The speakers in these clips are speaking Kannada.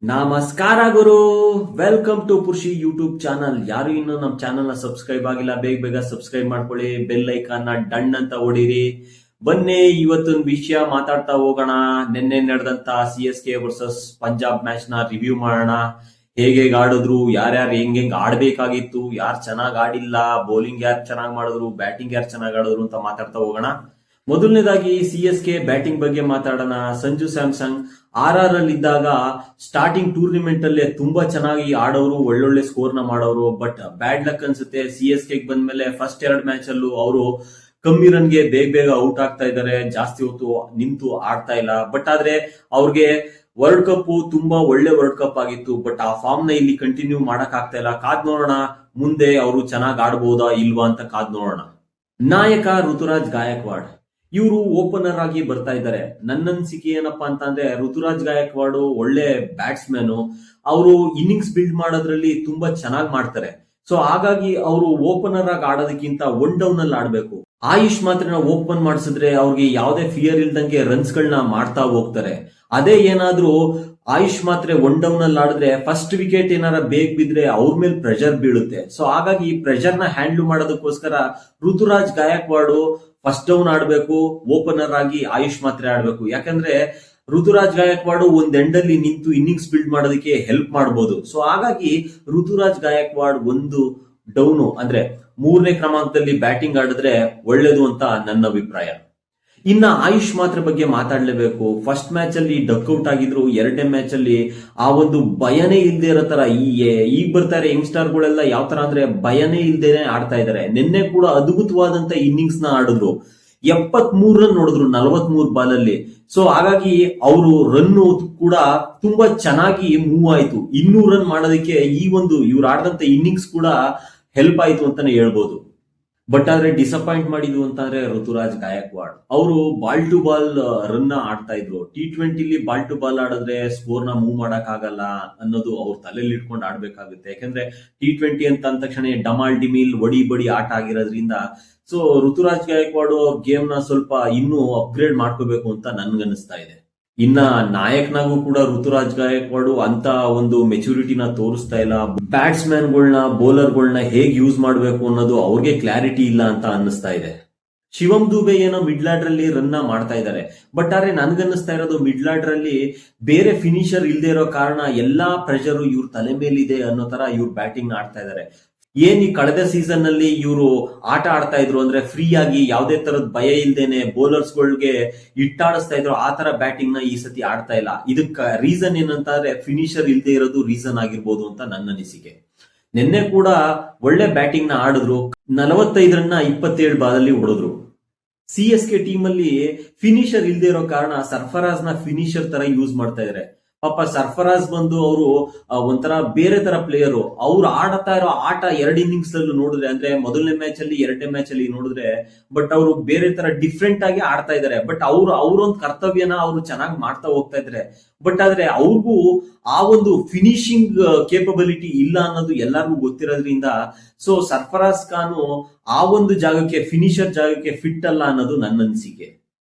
ನಮಸ್ಕಾರ ಗುರು. Welcome to Purshi YouTube channel. ಯಾರು ಇನ್ನು ನಮ್ಮ ಚಾನಲ್ ನ ಸಬ್ಸ್ಕ್ರೈಬ್ ಆಗಿಲ್ಲ, ಬೇಗ ಬೇಗ ಸಬ್ಸ್ಕ್ರೈಬ್ ಮಾಡ್ಕೊಳ್ಳಿ, ಬೆಲ್ ಐಕಾನ್ ನ ಡನ್ ಅಂತ ಹೊಡೀರಿ. ಬನ್ನಿ ಇವತ್ತಿನ ವಿಷಯ ಮಾತಾಡ್ತಾ ಹೋಗೋಣ. ನಿನ್ನೆ ನಡೆದಂತ CSK ವರ್ಸಸ್ ಪಂಜಾಬ್ ಮ್ಯಾಚ್ ನ ರಿವ್ಯೂ ಮಾಡೋಣ. ಹೇಗೆ ಆಡಿದ್ರು, ಯಾರ್ಯಾರು ಹೆಂಗ್ ಆಡ್ಬೇಕಾಗಿತ್ತು, ಯಾರು ಚೆನ್ನಾಗ್ ಆಡಿಲ್ಲ, ಬೌಲಿಂಗ್ ಯಾರು ಚೆನ್ನಾಗ್ ಮಾಡಿದ್ರು, ಬ್ಯಾಟಿಂಗ್ ಯಾರು ಚೆನ್ನಾಗ್ ಆಡಿದ್ರು ಅಂತ ಮಾತಾಡ್ತಾ ಹೋಗೋಣ. ಮೊದಲನೇದಾಗಿ CSK ಬ್ಯಾಟಿಂಗ್ ಬಗ್ಗೆ ಮಾತಾಡೋಣ. ಸಂಜು ಸ್ಯಾಮ್ಸಂಗ್ RR ಅಲ್ಲಿ ಇದ್ದಾಗ ಸ್ಟಾರ್ಟಿಂಗ್ ಟೂರ್ನಿಮೆಂಟ್ ಅಲ್ಲೇ ತುಂಬಾ ಚೆನ್ನಾಗಿ ಆಡೋರು, ಒಳ್ಳೊಳ್ಳೆ ಸ್ಕೋರ್ ನ ಮಾಡೋರು. ಬಟ್ ಬ್ಯಾಡ್ ಲಕ್ ಅನ್ಸುತ್ತೆ, CSK ಬಂದ್ಮೇಲೆ ಫಸ್ಟ್ 2 ಮ್ಯಾಚ್ ಅಲ್ಲೂ ಅವರು ಕಮ್ಮಿ ರನ್ಗೆ ಬೇಗ ಬೇಗ ಔಟ್ ಆಗ್ತಾ ಇದ್ದಾರೆ, ಜಾಸ್ತಿ ಹೊತ್ತು ನಿಂತು ಆಡ್ತಾ ಇಲ್ಲ. ಬಟ್ ಆದ್ರೆ ಅವ್ರಿಗೆ ವರ್ಲ್ಡ್ ಕಪ್ ತುಂಬಾ ಒಳ್ಳೆ ವರ್ಲ್ಡ್ ಕಪ್ ಆಗಿತ್ತು. ಬಟ್ ಆ ಫಾರ್ಮ್ ನ ಇಲ್ಲಿ ಕಂಟಿನ್ಯೂ ಮಾಡಕ್ ಆಗ್ತಾ ಇಲ್ಲ. ಕಾದ್ ನೋಡೋಣ ಮುಂದೆ ಅವರು ಚೆನ್ನಾಗ್ ಆಡ್ಬೋದಾ ಇಲ್ವಾ ಅಂತ ಕಾದ್ ನೋಡೋಣ. ನಾಯಕ ಋತುರಾಜ್ ಗಾಯಕ್ವಾಡ್ ಇವರು ಓಪನರ್ ಆಗಿ ಬರ್ತಾ ಇದ್ದಾರೆ. ನನ್ನ ಅನಿಸಿಕೆ ಏನಪ್ಪಾ ಅಂತಂದ್ರೆ, ಋತುರಾಜ್ ಗಾಯಕ್ವಾಡ್ ಒಳ್ಳೆ ಬ್ಯಾಟ್ಸ್ಮನ್, ಅವರು ಇನ್ನಿಂಗ್ಸ್ ಬಿಲ್ಡ್ ಮಾಡೋದ್ರಲ್ಲಿ ತುಂಬಾ ಚೆನ್ನಾಗಿ ಮಾಡ್ತಾರೆ. ಸೊ ಹಾಗಾಗಿ ಅವರು ಓಪನರ್ ಆಗಿ ಆಡೋದಕ್ಕಿಂತ 1 ಡೌನ್ ಅಲ್ಲಿ ಆಡ್ಬೇಕು. ಆಯುಷ್ ಮಾತ್ರ ಓಪನ್ ಮಾಡಿಸಿದ್ರೆ ಅವ್ರಿಗೆ ಯಾವುದೇ ಫಿಯರ್ ಇಲ್ದಂಗೆ ರನ್ಸ್ ಗಳನ್ನ ಮಾಡ್ತಾ ಹೋಗ್ತಾರೆ. ಅದೇ ಏನಾದ್ರೂ ಆಯುಷ್ ಮಾತ್ರ 1 ಡೌನ್ ಅಲ್ಲಿ ಆಡಿದ್ರೆ ಫಸ್ಟ್ ವಿಕೆಟ್ ಏನಾರ ಬೇಗ ಬಿದ್ರೆ ಅವ್ರ ಮೇಲೆ ಪ್ರೆಷರ್ ಬೀಳುತ್ತೆ. ಸೊ ಹಾಗಾಗಿ ಪ್ರೆಷರ್ ನ ಹ್ಯಾಂಡಲ್ ಮಾಡೋದಕ್ಕೋಸ್ಕರ ಋತುರಾಜ್ ಗಾಯಕ್ವಾಡ್ ಫಸ್ಟ್ ಡೌನ್ ಆಡ್ಬೇಕು, ಓಪನರ್ ಆಗಿ ಆಯುಷ್ ಮಾತ್ರ ಆಡ್ಬೇಕು. ಯಾಕಂದ್ರೆ ಋತುರಾಜ್ ಗಾಯಕ್ವಾಡ್ ಒಂದ್ ಎಂಡಲ್ಲಿ ನಿಂತು ಇನ್ನಿಂಗ್ಸ್ ಬಿಲ್ಡ್ ಮಾಡೋದಕ್ಕೆ ಹೆಲ್ಪ್ ಮಾಡಬಹುದು. ಸೊ ಹಾಗಾಗಿ ಋತುರಾಜ್ ಗಾಯಕ್ವಾಡ್ 1 ಡೌನು ಅಂದ್ರೆ 3ನೇ ಕ್ರಮಾಂಕದಲ್ಲಿ ಬ್ಯಾಟಿಂಗ್ ಆಡಿದ್ರೆ ಒಳ್ಳೇದು ಅಂತ ನನ್ನ ಅಭಿಪ್ರಾಯ. ಇನ್ನ ಆಯುಷ್ ಮಾತ್ರ ಬಗ್ಗೆ ಮಾತಾಡ್ಲೇಬೇಕು. ಫಸ್ಟ್ ಮ್ಯಾಚ್ ಅಲ್ಲಿ ಡಕ್ಔಟ್ ಆಗಿದ್ರು, 2ನೇ ಮ್ಯಾಚ್ ಅಲ್ಲಿ ಆ ಒಂದು ಭಯನೇ ಇಲ್ದೇ ಇರೋ ತರ ಈಗ ಬರ್ತಾರೆ ಯಂಗ್ಸ್ಟರ್ ಗಳೆಲ್ಲ ಯಾವ ತರ ಅಂದ್ರೆ ಭಯನೇ ಇಲ್ದೇನೆ ಆಡ್ತಾ ಇದಾರೆ. ನಿನ್ನೆ ಕೂಡ ಅದ್ಭುತವಾದಂತ ಇನ್ನಿಂಗ್ಸ್ ನ ಆಡಿದ್ರು, 73 ರನ್ ನೋಡಿದ್ರು 43 ಬಾಲ್ ಅಲ್ಲಿ. ಸೊ ಹಾಗಾಗಿ ಅವರು ರನ್ ಕೂಡ ತುಂಬಾ ಚೆನ್ನಾಗಿ ಮೂವ್ ಆಯ್ತು. 200 ರನ್ ಮಾಡೋದಕ್ಕೆ ಈ ಒಂದು ಇವ್ರು ಆಡಿದಂತ ಇನ್ನಿಂಗ್ಸ್ ಕೂಡ ಹೆಲ್ಪ್ ಆಯ್ತು ಅಂತಾನೆ ಹೇಳ್ಬೋದು. ಬಟ್ ಆದ್ರೆ ಡಿಸಪಾಯಿಂಟ್ ಮಾಡಿದ್ವು ಅಂತಂದ್ರೆ ಋತುರಾಜ್ ಗಾಯಕ್ವಾಡ್ ಅವರು ಬಾಲ್ ಟು ಬಾಲ್ ರನ್ ಆಡ್ತಾ ಇದ್ರು. T20 ಬಾಲ್ ಟು ಬಾಲ್ ಆಡಿದ್ರೆ ಸ್ಕೋರ್ ನ ಮೂವ್ ಮಾಡಕ್ ಆಗಲ್ಲ ಅನ್ನೋದು ಅವ್ರ ತಲೆಯಲ್ಲಿ ಇಟ್ಕೊಂಡು ಆಡ್ಬೇಕಾಗುತ್ತೆ. ಯಾಕಂದ್ರೆ T20 ಅಂತ ಅಂದ ತಕ್ಷಣ ಡಮಾಲ್ ಡಿಮಿಲ್ ಒಡಿ ಬಡಿ ಆಟ ಆಗಿರೋದ್ರಿಂದ ಸೊ ಋತುರಾಜ್ ಗಾಯಕ್ವಾಡ್ ಅವ್ರ ಗೇಮ್ ನ ಸ್ವಲ್ಪ ಇನ್ನೂ ಅಪ್ಗ್ರೇಡ್ ಮಾಡ್ಕೋಬೇಕು ಅಂತ ನನ್ಗನ್ನಿಸ್ತಾ ಇದೆ. ಇನ್ನ ನಾಯಕನಾಗೂ ಕೂಡ ಋತುರಾಜ್ ಗಾಯಕ್ವಾಡ್ ಅಂತ ಒಂದು ಮೆಚುರಿಟಿನ ತೋರಿಸ್ತಾ ಇಲ್ಲ. ಬ್ಯಾಟ್ಸ್ಮನ್ ಗಳನ್ನ ಬೌಲರ್ಗಳನ್ನ ಹೇಗ್ ಯೂಸ್ ಮಾಡಬೇಕು ಅನ್ನೋದು ಅವ್ರಿಗೆ ಕ್ಲಾರಿಟಿ ಇಲ್ಲ ಅಂತ ಅನ್ನಿಸ್ತಾ ಇದೆ. ಶಿವಂ ದುಬೆ ಏನೋ ಮಿಡ್ ಲಾರ್ಡರ್ ಅಲ್ಲಿ ರನ್ ಮಾಡ್ತಾ ಇದ್ದಾರೆ. ಬಟ್ ಆದ್ರೆ ನನ್ಗನ್ನಿಸ್ತಾ ಇರೋದು ಮಿಡ್ ಲಾರ್ಡರ್ ಅಲ್ಲಿ ಬೇರೆ ಫಿನಿಶರ್ ಇಲ್ದೇ ಇರೋ ಕಾರಣ ಎಲ್ಲಾ ಪ್ರೆಷರ್ ಇವ್ರ ತಲೆ ಮೇಲಿದೆ ಅನ್ನೋ ತರ ಇವ್ರು ಬ್ಯಾಟಿಂಗ್ ಆಡ್ತಾ ಇದ್ದಾರೆ. ಏನ್ ಈ ಕಳೆದ ಸೀಸನ್ ನಲ್ಲಿ ಇವರು ಆಟ ಆಡ್ತಾ ಇದ್ರು ಅಂದ್ರೆ ಫ್ರೀ ಆಗಿ ಯಾವುದೇ ತರದ ಭಯ ಇಲ್ದೇನೆ ಬೌಲರ್ಸ್ ಗಳಿಗೆ ಇಟ್ಟಾಡಿಸ್ತಾ ಇದ್ರು, ಆ ತರ ಬ್ಯಾಟಿಂಗ್ ನ ಈ ಸತಿ ಆಡ್ತಾ ಇಲ್ಲ. ಇದಕ್ಕ ರೀಸನ್ ಏನಂತಂದ್ರೆ ಫಿನಿಶರ್ ಇಲ್ದೇ ಇರೋದು ರೀಸನ್ ಆಗಿರ್ಬೋದು ಅಂತ ನನ್ನ ಅನಿಸಿಕೆ. ನಿನ್ನೆ ಕೂಡ ಒಳ್ಳೆ ಬ್ಯಾಟಿಂಗ್ ನ ಆಡಿದ್ರು, 45 ರನ್ನ 27 ಬಾಲ್ ಅಲ್ಲಿ ಹೊಡೆದ್ರು. CSK ಟೀಮ್ ಅಲ್ಲಿ ಫಿನಿಶರ್ ಇಲ್ದೇ ಇರೋ ಕಾರಣ ಸರ್ಫರಾಜ್ ನ ಫಿನಿಶರ್ ತರ ಯೂಸ್ ಮಾಡ್ತಾ ಇದಾರೆ. ಪಾಪ ಸರ್ಫರಾಜ್ ಬಂದು ಅವರು ಒಂಥರ ಬೇರೆ ತರ ಪ್ಲೇಯರು. ಅವ್ರು ಆಡ್ತಾ ಇರೋ ಆಟ 2 ಇನ್ನಿಂಗ್ಸ್ ಅಲ್ಲೂ ನೋಡಿದ್ರೆ ಅಂದ್ರೆ ಮೊದಲನೇ ಮ್ಯಾಚ್ ಅಲ್ಲಿ 2ನೇ ಮ್ಯಾಚ್ ಅಲ್ಲಿ ನೋಡಿದ್ರೆ ಬಟ್ ಅವರು ಬೇರೆ ತರ ಡಿಫ್ರೆಂಟ್ ಆಗಿ ಆಡ್ತಾ ಇದಾರೆ. ಬಟ್ ಅವ್ರೊಂದ್ ಕರ್ತವ್ಯನ ಅವರು ಚೆನ್ನಾಗಿ ಮಾಡ್ತಾ ಹೋಗ್ತಾ ಇದ್ರೆ. ಬಟ್ ಆದ್ರೆ ಅವ್ರಿಗೂ ಆ ಒಂದು ಫಿನಿಶಿಂಗ್ ಕೇಪಬಿಲಿಟಿ ಇಲ್ಲ ಅನ್ನೋದು ಎಲ್ಲರಿಗೂ ಗೊತ್ತಿರೋದ್ರಿಂದ ಸೊ ಸರ್ಫರಾಜ್ ಖಾನ್ ಆ ಒಂದು ಜಾಗಕ್ಕೆ ಫಿನಿಶರ್ ಜಾಗಕ್ಕೆ ಫಿಟ್ ಅಲ್ಲ ಅನ್ನೋದು ನನ್ನ ಅನಿಸಿಕೆ.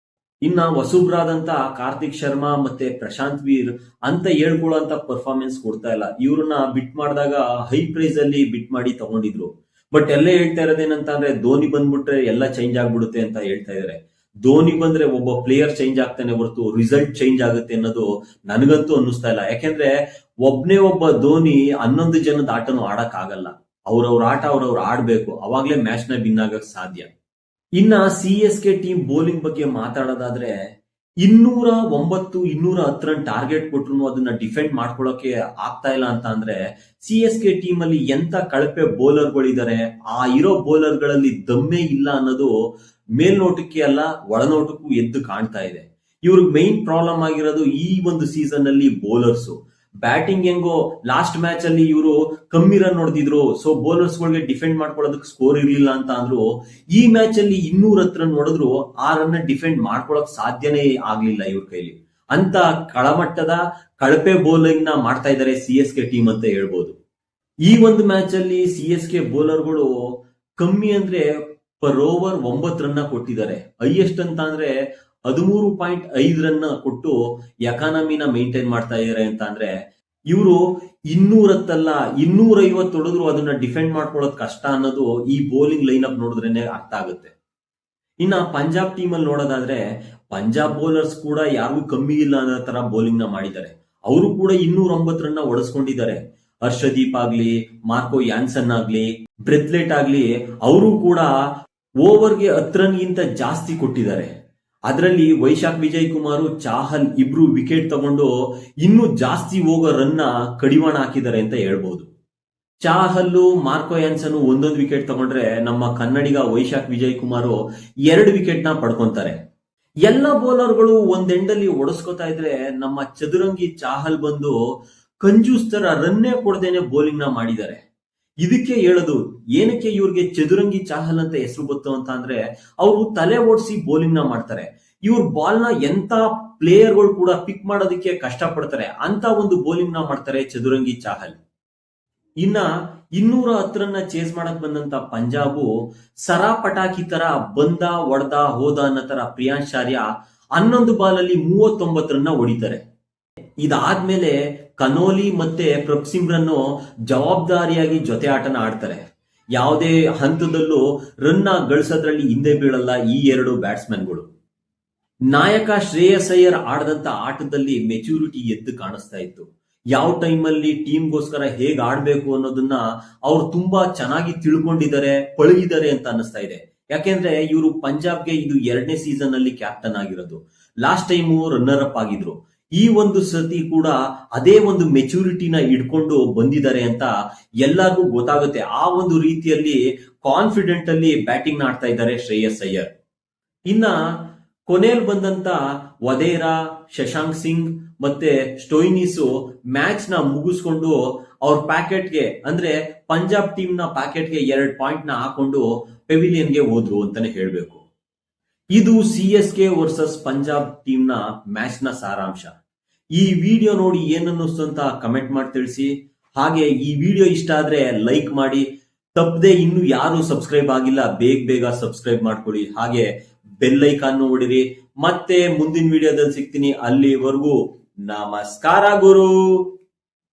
ಇನ್ನ ಹೊಸಬ್ರಾದಂತ ಕಾರ್ತಿಕ್ ಶರ್ಮಾ ಮತ್ತೆ ಪ್ರಶಾಂತ್ ವೀರ್ ಅಂತ ಹೇಳ್ಕೊಳ್ಳೋಂತ ಪರ್ಫಾರ್ಮೆನ್ಸ್ ಕೊಡ್ತಾ ಇಲ್ಲ. ಇವ್ರನ್ನ ಬಿಟ್ ಮಾಡಿದಾಗ ಹೈ ಪ್ರೈಸ್ ಅಲ್ಲಿ ಬಿಟ್ ಮಾಡಿ ತಗೊಂಡಿದ್ರು. ಬಟ್ ಎಲ್ಲ ಹೇಳ್ತಾ ಇರೋದೇನಂತ ಅಂದ್ರೆ ಧೋನಿ ಬಂದ್ಬಿಟ್ರೆ ಎಲ್ಲ ಚೇಂಜ್ ಆಗ್ಬಿಡುತ್ತೆ ಅಂತ ಹೇಳ್ತಾ ಇದಾರೆ. ಧೋನಿ ಬಂದ್ರೆ ಒಬ್ಬ ಪ್ಲೇಯರ್ ಚೇಂಜ್ ಆಗ್ತಾನೆ ಹೊರತು ರಿಸಲ್ಟ್ ಚೇಂಜ್ ಆಗುತ್ತೆ ಅನ್ನೋದು ನನಗಂತೂ ಅನ್ನಿಸ್ತಾ ಇಲ್ಲ. ಯಾಕೆಂದ್ರೆ ಒಬ್ನೇ ಒಬ್ಬ ಧೋನಿ 11 ಜನದ ಆಟನು ಆಡಕ್ ಆಗಲ್ಲ. ಅವ್ರವ್ರ ಆಟ ಅವ್ರವ್ರು ಆಡ್ಬೇಕು, ಅವಾಗ್ಲೇ ಮ್ಯಾಚ್ ನ ವಿನ್ ಆಗಕ್ ಸಾಧ್ಯ. ಇನ್ನ CSK ಟೀಮ್ ಬೌಲಿಂಗ್ ಬಗ್ಗೆ ಮಾತಾಡೋದಾದ್ರೆ 209, 210 ರನ್ ಟಾರ್ಗೆಟ್ ಕೊಟ್ರು ಅದನ್ನ ಡಿಫೆಂಡ್ ಮಾಡ್ಕೊಳ್ಳೋಕೆ ಆಗ್ತಾ ಇಲ್ಲ ಅಂತ ಅಂದ್ರೆ CSK ಟೀಮ್ ಅಲ್ಲಿ ಎಂತ ಕಳಪೆ ಬೌಲರ್ ಗಳಿದ್ದಾರೆ. ಆ ಇರೋ ಬೌಲರ್ ಗಳಲ್ಲಿ ದಮ್ಮೇ ಇಲ್ಲ ಅನ್ನೋದು ಮೇಲ್ನೋಟಕ್ಕೆ ಅಲ್ಲ ಒಳನೋಟಕ್ಕೂ ಎದ್ದು ಕಾಣ್ತಾ ಇದೆ. ಇವ್ರಿಗೆ ಮೈನ್ ಪ್ರಾಬ್ಲಮ್ ಆಗಿರೋದು ಈ ಒಂದು ಸೀಸನ್ ಅಲ್ಲಿ ಬೌಲರ್ಸ್. ಬ್ಯಾಟಿಂಗ್ ಹೆಂಗೋ ಲಾಸ್ಟ್ ಮ್ಯಾಚ್ ಅಲ್ಲಿ ಇವರು ಕಮ್ಮಿ ರನ್ ಹೊಡೆದಿದ್ರು, ಸೊ ಬೌಲರ್ಸ್ ಗಳಿಗೆ ಡಿಫೆಂಡ್ ಮಾಡ್ಕೊಳ್ಳೋದಕ್ಕೆ ಸ್ಕೋರ್ ಇರ್ಲಿಲ್ಲ ಅಂತ ಅಂದ್ರು. ಈ ಮ್ಯಾಚ್ ಅಲ್ಲಿ 210 ರನ್ ಹೊಡೆದ್ರು, ಆ ರನ್ ಡಿಫೆಂಡ್ ಮಾಡ್ಕೊಳಕ್ ಸಾಧ್ಯನೇ ಆಗ್ಲಿಲ್ಲ ಇವ್ರ ಕೈಲಿ. ಅಂತ ಕಳಮಟ್ಟದ ಕಳಪೆ ಬೌಲಿಂಗ್ ನ ಮಾಡ್ತಾ ಇದ್ದಾರೆ CSK ಟೀಮ್ ಅಂತ ಹೇಳ್ಬೋದು. ಈ ಒಂದು ಮ್ಯಾಚ್ ಅಲ್ಲಿ CSK ಬೌಲರ್ಗಳು ಕಮ್ಮಿ ಅಂದ್ರೆ ಪರ್ ಓವರ್ 9 ರನ್ ಕೊಟ್ಟಿದ್ದಾರೆ. ಹೈಯೆಸ್ಟ್ ಅಂತ ಅಂದ್ರೆ 13.5 ರನ್ ಕೊಟ್ಟು ಎಕಾನಮಿನ ಮೇಂಟೈನ್ ಮಾಡ್ತಾ ಇದಾರೆ ಅಂತ ಅಂದ್ರೆ ಇವರು 200 250 ಹೊಡೆದ್ರು ಅದನ್ನ ಡಿಫೆಂಡ್ ಮಾಡ್ಕೊಳ್ಳೋದು ಕಷ್ಟ ಅನ್ನೋದು ಈ ಬೌಲಿಂಗ್ ಲೈನ್ ಅಪ್ ನೋಡಿದ್ರೇನೆ ಅರ್ಥ ಆಗುತ್ತೆ. ಇನ್ನ ಪಂಜಾಬ್ ಟೀಮ್ ಅಲ್ಲಿ ನೋಡೋದಾದ್ರೆ ಪಂಜಾಬ್ ಬೌಲರ್ಸ್ ಕೂಡ ಯಾರಿಗೂ ಕಮ್ಮಿ ಇಲ್ಲ ಅನ್ನೋ ತರ ಬೌಲಿಂಗ್ ನ ಮಾಡಿದ್ದಾರೆ. ಅವರು ಕೂಡ 209 ರನ್ನ ಹೊಡೆಸ್ಕೊಂಡಿದ್ದಾರೆ. ಹರ್ಷದೀಪ್ ಆಗ್ಲಿ, ಮಾರ್ಕೋ ಯಾನ್ಸನ್ ಆಗ್ಲಿ, ಬ್ರೆತ್ಲೆಟ್ ಆಗ್ಲಿ, ಅವರು ಕೂಡ ಓವರ್ಗೆ 10 ರನ್ಗಿಂತ ಜಾಸ್ತಿ ಕೊಟ್ಟಿದ್ದಾರೆ. ಅದರಲ್ಲಿ ವೈಶಾಖ್ ವಿಜಯ್ ಕುಮಾರ್, ಚಾಹಲ್ ಇಬ್ರು ವಿಕೆಟ್ ತಗೊಂಡು ಇನ್ನೂ ಜಾಸ್ತಿ ಹೋಗೋ ರನ್ನ ಕಡಿವಾಣ ಹಾಕಿದ್ದಾರೆ ಅಂತ ಹೇಳ್ಬಹುದು. ಚಾಹಲ್ಲು, ಮಾರ್ಕೋ ಯಾನ್ಸನ್ ಒಂದೊಂದು ವಿಕೆಟ್ ತಗೊಂಡ್ರೆ ನಮ್ಮ ಕನ್ನಡಿಗ ವೈಶಾಖ್ ವಿಜಯ್ ಕುಮಾರ್ 2 ವಿಕೆಟ್ ನ ಪಡ್ಕೊಂತಾರೆ. ಎಲ್ಲ ಬೌಲರ್ಗಳು ಒಂದೆಂಡಲ್ಲಿ ಹೊಡೆಸ್ಕೊತಾ ಇದ್ರೆ ನಮ್ಮ ಚದುರಂಗಿ ಚಾಹಲ್ ಬಂದು ಕಂಜೂಸ್ ತರ ರನ್ನೇ ಕೊಡದೇನೆ ಬೌಲಿಂಗ್ ನ ಮಾಡಿದ್ದಾರೆ. ಇದಕ್ಕೆ ಹೇಳೋದು ಏನಕ್ಕೆ ಇವ್ರಿಗೆ ಚದುರಂಗಿ ಚಾಹಲ್ ಅಂತ ಹೆಸರು ಗೊತ್ತು ಅಂತ ಅಂದ್ರೆ ಅವರು ತಲೆ ಓಡಿಸಿ ಬೌಲಿಂಗ್ ನ ಮಾಡ್ತಾರೆ. ಇವ್ರ ಬಾಲ್ ನ ಎಂತ ಪ್ಲೇಯರ್ಗಳು ಕೂಡ ಪಿಕ್ ಮಾಡೋದಕ್ಕೆ ಕಷ್ಟ ಪಡ್ತಾರೆ ಅಂತ ಒಂದು ಬೌಲಿಂಗ್ ನ ಮಾಡ್ತಾರೆ ಚದುರಂಗಿ ಚಾಹಲ್. ಇನ್ನ 210 ರನ್ನ ಚೇಸ್ ಮಾಡಕ್ ಬಂದಂತ ಪಂಜಾಬು ಸರಾ ಪಟಾಕಿ ತರ ಬಂದ ಹೊಡೆದ ಹೋದ ಅನ್ನೋ ತರ ಪ್ರಿಯಾಂಶ್ ಆರ್ಯ 11 ಬಾಲ್ ಅಲ್ಲಿ 39 ರನ್ನ ಹೊಡಿತಾರೆ. ಇದಾದ್ಮೇಲೆ ಕನೋಲಿ ಮತ್ತೆ ಪ್ರಭ್ಸಿಮ್ರನ್ ಜವಾಬ್ದಾರಿಯಾಗಿ ಜೊತೆ ಆಟನ ಆಡ್ತಾರೆ. ಯಾವುದೇ ಹಂತದಲ್ಲೂ ರನ್ನ ಗಳಿಸೋದ್ರಲ್ಲಿ ಹಿಂದೆ ಬೀಳಲ್ಲ ಈ 2 ಬ್ಯಾಟ್ಸ್ಮನ್ಗಳು. ನಾಯಕ ಶ್ರೇಯಸ್ ಅಯ್ಯರ್ ಆಡದಂತ ಆಟದಲ್ಲಿ ಮೆಚುರಿಟಿ ಎದ್ದು ಕಾಣಿಸ್ತಾ ಇತ್ತು. ಯಾವ ಟೈಮಲ್ಲಿ ಟೀಮ್ಗೋಸ್ಕರ ಹೇಗ್ ಆಡ್ಬೇಕು ಅನ್ನೋದನ್ನ ಅವ್ರು ತುಂಬಾ ಚೆನ್ನಾಗಿ ತಿಳ್ಕೊಂಡಿದ್ದಾರೆ, ಪಳಗಿದ್ದಾರೆ ಅಂತ ಅನಿಸ್ತಾ ಇದೆ. ಯಾಕೆಂದ್ರೆ ಇವರು ಪಂಜಾಬ್ಗೆ ಇದು 2ನೇ ಸೀಸನ್ ಅಲ್ಲಿ ಕ್ಯಾಪ್ಟನ್ ಆಗಿರೋದು. ಲಾಸ್ಟ್ ಟೈಮು ರನ್ನರ್ ಅಪ್ ಆಗಿದ್ರು. ಈ ಒಂದು ಸತಿ ಕೂಡ ಅದೇ ಒಂದು ಮೆಚುರಿಟಿನ ಇಟ್ಕೊಂಡು ಬಂದಿದ್ದಾರೆ ಅಂತ ಎಲ್ಲರಿಗೂ ಗೊತ್ತಾಗುತ್ತೆ. ಆ ಒಂದು ರೀತಿಯಲ್ಲಿ ಕಾನ್ಫಿಡೆಂಟ್ ಅಲ್ಲಿ ಬ್ಯಾಟಿಂಗ್ ಆಡ್ತಾ ಇದ್ದಾರೆ ಶ್ರೇಯಸ್ ಅಯ್ಯರ್. ಇನ್ನ ಕೊನೆಯಲ್ಲಿ ಬಂದಂತ ವದೇರಾ, ಶಶಾಂಕ್ ಸಿಂಗ್ ಮತ್ತೆ ಸ್ಟೋಯ್ನಿಸ್ ಮ್ಯಾಚ್ ನ ಮುಗಿಸ್ಕೊಂಡು ಅವ್ರ ಪ್ಯಾಕೆಟ್ಗೆ ಅಂದ್ರೆ ಪಂಜಾಬ್ ಟೀಮ್ ನ ಪ್ಯಾಕೆಟ್ಗೆ 2 ಪಾಯಿಂಟ್ ನ ಹಾಕೊಂಡು ಪೆವಿಲಿಯನ್ಗೆ ಹೋದ್ರು ಅಂತಾನೆ ಹೇಳ್ಬೇಕು. ಇದು CSK ವರ್ಸಸ್ ಪಂಜಾಬ್ ಟೀಮ್ ನ ಮ್ಯಾಚ್ ನ ಸಾರಾಂಶ. ಈ ವಿಡಿಯೋ ನೋಡಿ ಏನನ್ನಿಸ್ತು ಅಂತ ಕಮೆಂಟ್ ಮಾಡಿ ತಿಳಿಸಿ. ಹಾಗೆ ಈ ವಿಡಿಯೋ ಇಷ್ಟ ಆದ್ರೆ ಲೈಕ್ ಮಾಡಿ. ತಪ್ಪದೆ ಇನ್ನು ಯಾರು ಸಬ್ಸ್ಕ್ರೈಬ್ ಆಗಿಲ್ಲ ಬೇಗ ಸಬ್ಸ್ಕ್ರೈಬ್ ಮಾಡ್ಕೊಳ್ಳಿ. ಹಾಗೆ ಬೆಲ್ ಐಕಾನ್ ಹೊಡಿರಿ. ಮತ್ತೆ ಮುಂದಿನ ವಿಡಿಯೋದಲ್ಲಿ ಸಿಗ್ತೀನಿ. ಅಲ್ಲಿವರೆಗೂ ನಮಸ್ಕಾರ ಗುರು.